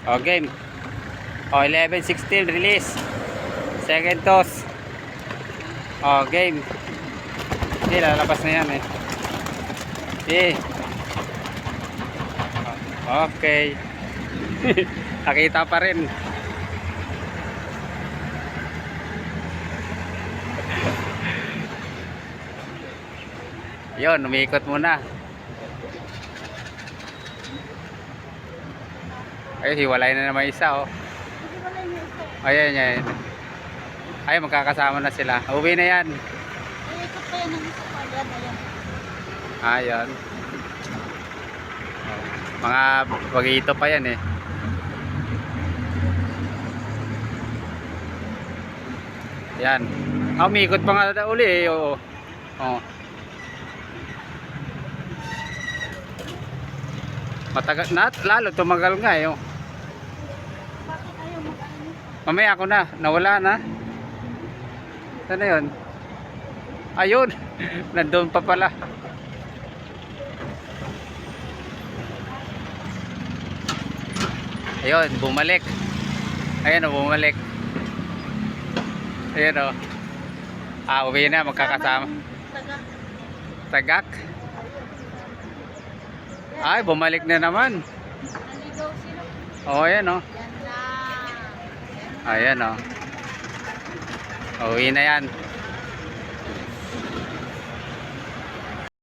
O, game. O, 11-16 release. Second toss. O, game. Hindi, lalabas na yan eh. Okay. Okay. Nakita pa rin. Yun, umiikot muna. Ay, hiwalay na naman isa, oh. Ayan, ayan. Ay, magkakasama na sila. Uwi na yan. Ay, ikot pa yan ng isa pa. Ayan, ayan. Ayan. Mga bagito pa yan eh. Yan. Ah, umiikot pa nga uli eh. Oo. Oo. Matagal na, lalo tumagal nga eh. Oh. Bakit ayaw mag-ano? Mamaya ako na, nawala na. Saan na yun? Ayun, nandun pa pala. Ayun, bumalik. Ayan o, bumalik. Ayan o. Ah, uwi na, magkakasama. Taga. Tagak. Ay, bumalik na naman. Naligaw sila. O, ayan o. Yan lang. Ayan o. Uwi na yan.